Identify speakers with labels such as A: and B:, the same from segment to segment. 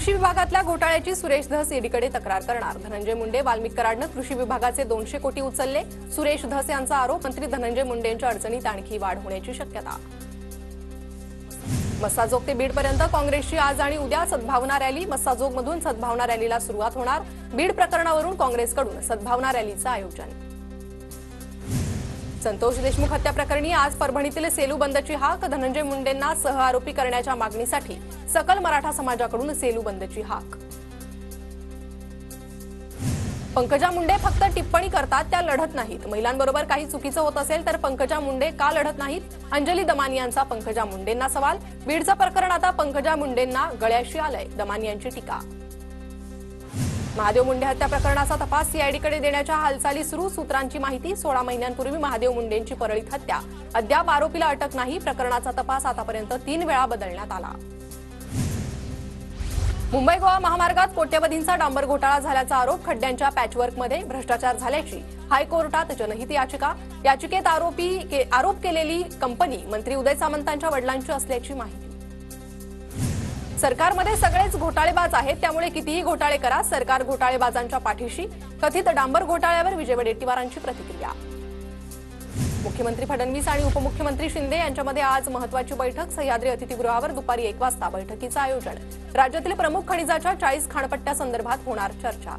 A: कृषी विभागातल्या घोटाळ्याची सुरेश धस ईडीकडे तक्रार करणार। धनंजय मुंडे वाल्मिक कराडनं कृषी विभागाचे 200 कोटी उचलले। सुरेश धस यांचा आरोप, मंत्री धनंजय मुंडेंच्या अडचणीत आणखी वाढ होण्याची शक्यता। मस्साजोग ते बीडपर्यंत काँग्रेसची आज आणि उद्या सद्भावना रॅली। मस्साजोगमधून सद्भावना रॅलीला सुरुवात होणार। बीड प्रकरणावरून काँग्रेसकडून सद्भावना रॅलीचं आयोजन। संतोष देशमुख हत्या प्रकरणी आज परभणीतील सेलू बंदची हाक। धनंजय मुंडेंना सहआरोपी करण्याच्या मागणीसाठी सकल मराठा समाजाकडून सेलू बंदची हाक। पंकजा मुंडे फक्त टिप्पणी करतात, त्या लढत नाहीत। महिलांबरोबर काही चुकीचं होत असेल तर पंकजा मुंडे का लढत नाहीत? अंजली दमानी यांचा पंकजा मुंडेंना सवाल। बीडचं प्रकरण आता पंकजा मुंडेंना गळ्याशी आलंय, दमानी यांची टीका। महादेव मुंडे हत्या प्रकरणाचा तपास सीआयडीकडे देण्याच्या हालचाली सुरू। सूत्रांची माहिती, 16 महिन्यांपूर्वी महादेव मुंडेंची परळीत हत्या, अद्याप आरोपीला अटक नाही। प्रकरणाचा तपास आतापर्यंत 3 वेळा बदलण्यात आला। मुंबई गोवा महामार्गात कोट्यवधींचा डांबर घोटाळा झाल्याचा आरोप। खड्ड्यांच्या पॅचवर्कमध्ये भ्रष्टाचार झाल्याची हायकोर्टात जनहित याचिका। याचिकेत आरोप केलेली कंपनी मंत्री उदय सामंतांच्या वडिलांची असल्याची माहिती। सरकारमध्ये सगळेच घोटाळेबाज आहेत, त्यामुळे कितीही घोटाळे करा, सरकार घोटाळेबाजांच्या पाठीशी। कथित डांबर घोटाळ्यावर विजय वडेट्टीवारांची प्रतिक्रिया। मुख्यमंत्री फडणवीस आणि उपमुख्यमंत्री शिंदे यांच्यामध्ये आज महत्त्वाची बैठक। सह्याद्री अतिथीगृहावर दुपारी 1 वाजता बैठकीचं आयोजन। राज्यातील प्रमुख खनिजाच्या 40 खाणपट्ट्यासंदर्भात होणार चर्चा।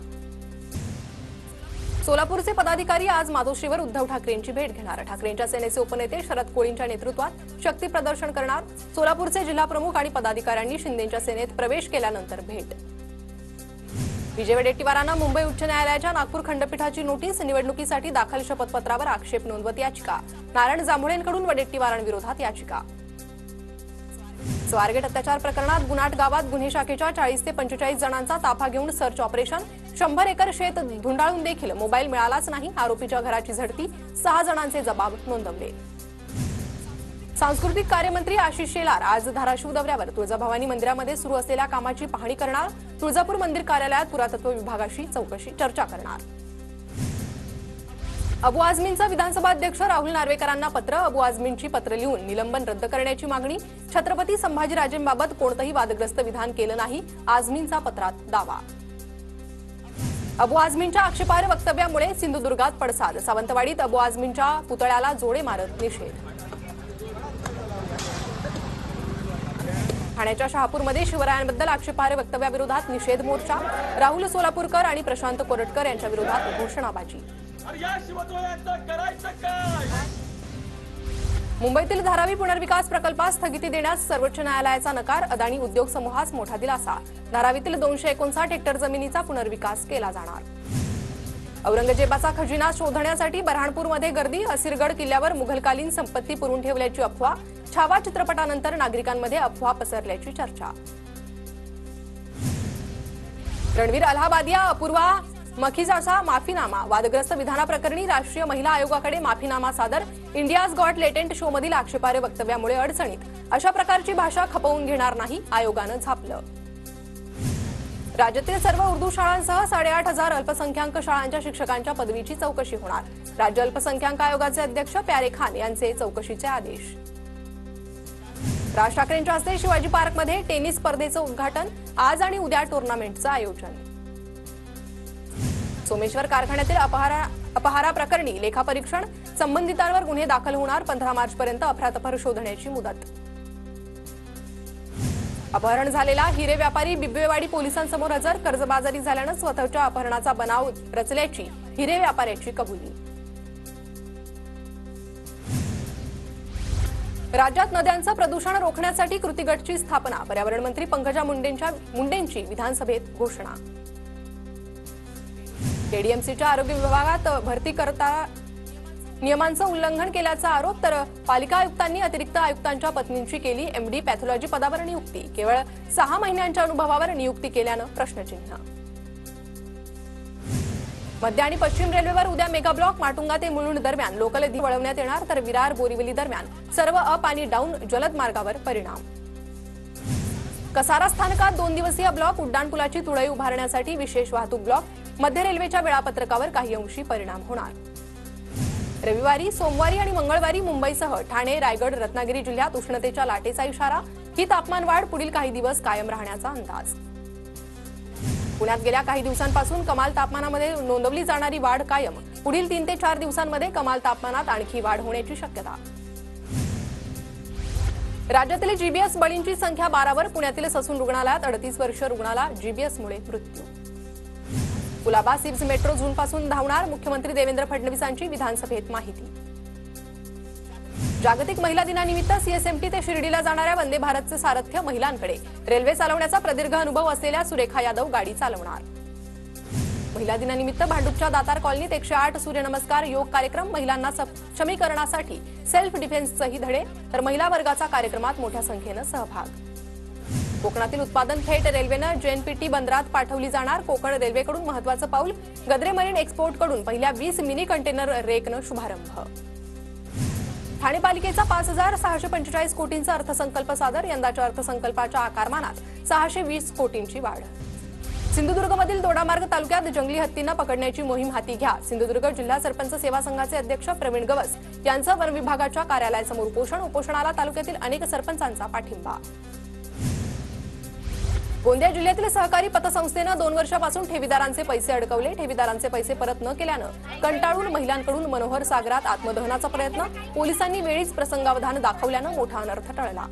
A: सोलापूरचे पदाधिकारी आज मातोश्रीवर उद्धव ठाकरेंची भेट घेणार। ठाकरेंच्या सेनेचे उपनेते शरद कोळींच्या नेतृत्वात शक्ती प्रदर्शन करणार। सोलापूरचे जिल्हाप्रमुख आणि पदाधिकाऱ्यांनी शिंदेंच्या सेनेत प्रवेश केल्यानंतर भेट। विजय वडेट्टीवारांना मुंबई उच्च न्यायालयाच्या नागपूर खंडपीठाची नोटीस। निवडणुकीसाठी दाखल शपथपत्रावर आक्षेप नोंदवत याचिका। नारायण जांभुळेंकडून वडेट्टीवारांविरोधात याचिका। स्वारगेट अत्याचार प्रकरणात गुन्हाट गावात गुन्हे शाखेच्या 40 ते 45 जणांचा ताफा घेऊन सर्च ऑपरेशन। 100 एकर शेत धुंडाळून देखील मोबाईल मिळालाच नाही। आरोपीच्या घराची झडती, 6 जणांचे जबाब नोंदवले। सांस्कृतिक कार्यमंत्री आशिष शेलार आज धाराशिव दौऱ्यावर। तुळजाभवानी मंदिरामध्ये सुरू असलेल्या कामाची पाहणी करणार। तुळजापूर मंदिर कार्यालयात पुरातत्व विभागाशी चर्चा करणार। अबू आझमींचं विधानसभा अध्यक्ष राहुल नार्वेकरांना पत्र। अबू आझमींची पत्र लिहून निलंबन रद्द करण्याची मागणी। छत्रपती संभाजीराजेंबाबत कोणतंही वादग्रस्त विधान केलं नाही, आझमींचा पत्रात दावा। अबू आझमींच्या आक्षेपार्ह वक्तव्यामुळे सिंधुदुर्गात पडसाद। सावंतवाडीत अबू आझमींच्या पुतळ्याला जोडे मारत निषेध। ठाण्याच्या शहापूरमध्ये शिवरायांबद्दल आक्षेपार्ह वक्तव्याविरोधात निषेध मोर्चा। राहुल सोलापूरकर आणि प्रशांत कोरटकर यांच्या विरोधात घोषणाबाजी। मुंबईतील धारावी पुनर्विकास प्रकल्पास स्थगिती देण्यास सर्वोच्च न्यायालयाचा नकार। अदानी उद्योग समूहास मोठा दिलासा। धारावीतील 259 हेक्टर जमिनीचा पुनर्विकास केला जाणार। औरंगजेबाचा खजिना शोधण्यासाठी बऱ्हाणपूरमध्ये गर्दी। असिरगड किल्ल्यावर मुघलकालीन संपत्ती पुरून ठेवल्याची अफवा। छावा चित्रपटानंतर नागरिकांमध्ये अफवा पसरल्याची चर्चा। रणवीर अलाहाबादिया अपूर्वा मखिजाचा माफीनामा। वादग्रस्त विधानाप्रकरणी राष्ट्रीय महिला आयोगाकडे माफीनामा सादर। इंडियाज गॉट लेटेंट शोमधील आक्षेपार्ह वक्तव्यामुळे अडचणीत। अशा प्रकारची भाषा खपवून घेणार नाही, आयोगानं झापलं। राज्यातील सर्व उर्दू शाळांसह 8,500 अल्पसंख्याक शाळांच्या शिक्षकांच्या पदवीची चौकशी होणार। राज्य अल्पसंख्याक आयोगाचे अध्यक्ष प्यारे खान यांचे चौकशीचे आदेश। राज ठाकरेंच्या हस्ते शिवाजी पार्कमध्ये टेनिस स्पर्धेचं उद्घाटन। आज आणि उद्या टुर्नामेंटचं आयोजन। सोमेश्वर कारखान्यातील अपहारा प्रकरणी लेखापरीक्षण। संबंधितांवर गुन्हे दाखल होणार। 15 मार्चपर्यंत अफरातफर शोधण्याची मुदत। अपहरण झालेला हिरे व्यापारी बिब्बेवाडी पोलिसांसमोर हजर। कर्जबाजारी झाल्यानं स्वतःच्या अपहरणाचा बनाव रचल्याची हिरे व्यापाऱ्याची कबुली। राज्यात नद्यांचं प्रदूषण रोखण्यासाठी कृती गटची स्थापना। पर्यावरण मंत्री पंकजा मुंडेंची विधानसभेत घोषणा। केडीएमसीच्या आरोग्य विभागात भरती करता नियमांचं उल्लंघन केल्याचा आरोप। तर पालिका आयुक्तांनी अतिरिक्त आयुक्तांच्या पत्नींची केली एमडी पॅथॉलॉजी पदावर नियुक्ती। केवळ 6 महिन्यांच्या अनुभवावर नियुक्ती केल्यानं प्रश्नचिन्ह। मध्य आणि पश्चिम रेल्वेवर उद्या मेगा ब्लॉक। माटुंगा ते मुलुंड दरम्यान लोकल वळवण्यात येणार। तर विरार बोरिवली दरम्यान सर्व अप आणि डाऊन जलद मार्गावर परिणाम। कसारा स्थानकात 2 दिवसीय ब्लॉक। उड्डाणपुलाची तुळई उभारण्यासाठी विशेष वाहतूक ब्लॉक। मध्य रेल्वेच्या वेळापत्रकावर काही अंशी परिणाम होणार। रविवारी, सोमवारी आणि मंगळवारी मुंबईसह ठाणे, रायगड, रत्नागिरी जिल्ह्यात उष्णतेच्या लाटेचा इशारा। ही तापमान वाढ पुढील काही दिवस कायम राहण्याचा अंदाज। पुण्यात गेल्या काही दिवसांपासून कमाल तापमानामध्ये नोंदवली जाणारी वाढ कायम. पुढील 3 ते 4 दिवसांमध्ये कमाल तापमानात आणखी वाढ होण्याची शक्यता. राज्यातील जीबीएस बळींची संख्या 12वर. पुण्यातील ससून रुग्णालयात 38 वर्षीय रुग्णाला जीबीएसमुळे मृत्यू. कुलाबा सिप्स मेट्रो जूनपासून धावणार. मुख्यमंत्री देवेंद्र फडणवीसांची विधानसभेत माहिती. जागतिक महिला दिनानिमित्त सीएसएमटी ते शिर्डीला जाणाऱ्या वंदे भारतचे सारथ्य महिलांकडे. रेल्वे चालवण्याचा प्रदीर्घ अनुभव असलेल्या सुरेखा यादव गाडी चालवणार. महिला दिनानिमित्त भांडूपच्या दातार कॉलनीत 108 सूर्यनमस्कार योग कार्यक्रम. महिलांना सक्षमीकरणासाठी सेल्फ डिफेन्सचेही धडे. तर महिला वर्गाचा कार्यक्रमात मोठ्या संख्येनं सहभाग. कोकणातील उत्पादन थेट रेल्वेनं जेएनपीटी बंदरात पाठवली जाणार. कोकण रेल्वेकडून महत्वाचं पाऊल. गद्रे मरीन एक्सपोर्टकडून पहिल्या 20 मिनी कंटेनर रेकनं शुभारंभ. ठाणे पालिकेचा 5,645 कोटींचा अर्थसंकल्प सादर. यंदाच्या अर्थसंकल्पाच्या आकारमानात 620 कोटींची वाढ. सिंधुदुर्गमधील दोडामार्ग तालुक्यात जंगली हत्तींना पकडण्याची मोहीम हाती घ्या. सिंधुदुर्ग जिल्हा सरपंच सेवा संघाचे अध्यक्ष प्रवीण गवस यांचं वन विभागाच्या कार्यालयासमोर उपोषण. उपोषणाला तालुक्यातील अनेक सरपंचांचा पाठिंबा. गोंदिया जिल्ह्यातील सहकारी पतसंस्थेनं 2 वर्षापासून ठेवीदारांचे पैसे अडकवले. ठेवीदारांचे पैसे परत न केल्यानं कंटाळून महिलांकडून मनोहर सागरात आत्मदहनाचा प्रयत्न. पोलिसांनी वेळीच प्रसंगावधान दाखवल्यानं मोठा अनर्थ टळला.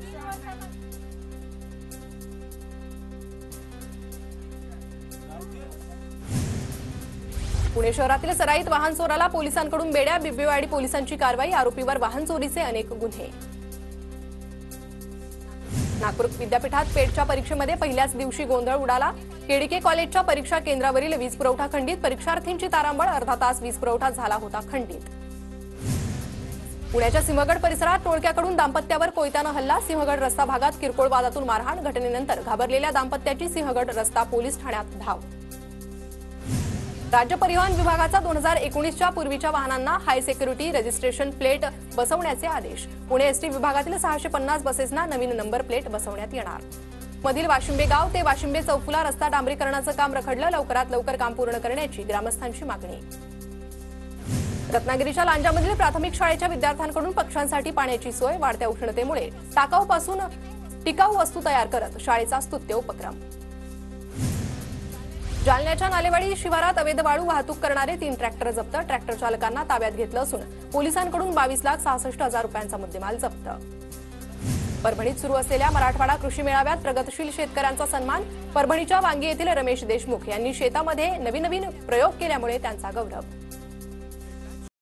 A: पुणे शहरातील सराईत वाहन चोराला पोलिसांकडून बेड्या. बिबवेवाडी पोलिसांची कारवाई. आरोपीवर वाहन चोरीचे अनेक गुन्हे. नागपूर विद्यापीठात पेटच्या परीक्षेमध्ये पहिल्याच दिवशी गोंधळ उडाला. केडीके कॉलेजच्या परीक्षा केंद्रावरील वीज पुरवठा खंडित. परीक्षार्थींची तारांबळ. अर्धा तास वीज पुरवठा झाला होता खंडित. पुण्याच्या सिंहगड परिसरात टोळक्याकडून दाम्पत्यावर कोयत्यानं हल्ला. सिंहगड रस्ता भागात किरकोळ वादातून मारहाण. घटनेनंतर घाबरलेल्या दाम्पत्याची सिंहगड रस्ता पोलीस ठाण्यात धाव. राज्य परिवहन विभागाचा 2019च्या पूर्वीच्या वाहनांना हाय सिक्युरिटी रजिस्ट्रेशन प्लेट बसवण्याचे आदेश. पुणे एसटी विभागातील 650 बसेसना नवीन नंबर प्लेट बसवण्यात येणार. मधील वाशिंबे गाव ते वाशिंबे चौफुला रस्ता डांबरीकरणाचं काम रखडलं. लवकरात लवकर काम पूर्ण करण्याची ग्रामस्थांची मागणी. रत्नागिरीच्या लांजामधील प्राथमिक शाळेच्या विद्यार्थ्यांकडून पक्ष्यांसाठी पाण्याची सोय. वाढत्या उष्णतेमुळे टाकाऊपासून टिकाऊ वस्तू तयार करत शाळेचा स्तुत्य उपक्रम. जालन्याच्या नालेवाडी शिवारात अवैध वाळू वाहतूक करणारे 3 ट्रॅक्टर जप्त. ट्रॅक्टर चालकांना ताब्यात घेतलं असून पोलिसांकडून 22,66,000 रुपयांचा मुद्देमाल जप्त. परभणीत सुरू असलेल्या मराठवाडा कृषी मेळाव्यात प्रगतशील शेतकऱ्यांचा सन्मान. परभणीच्या वांगी येथील रमेश देशमुख यांनी शेतामध्ये नवीन प्रयोग केल्यामुळे त्यांचा गौरव.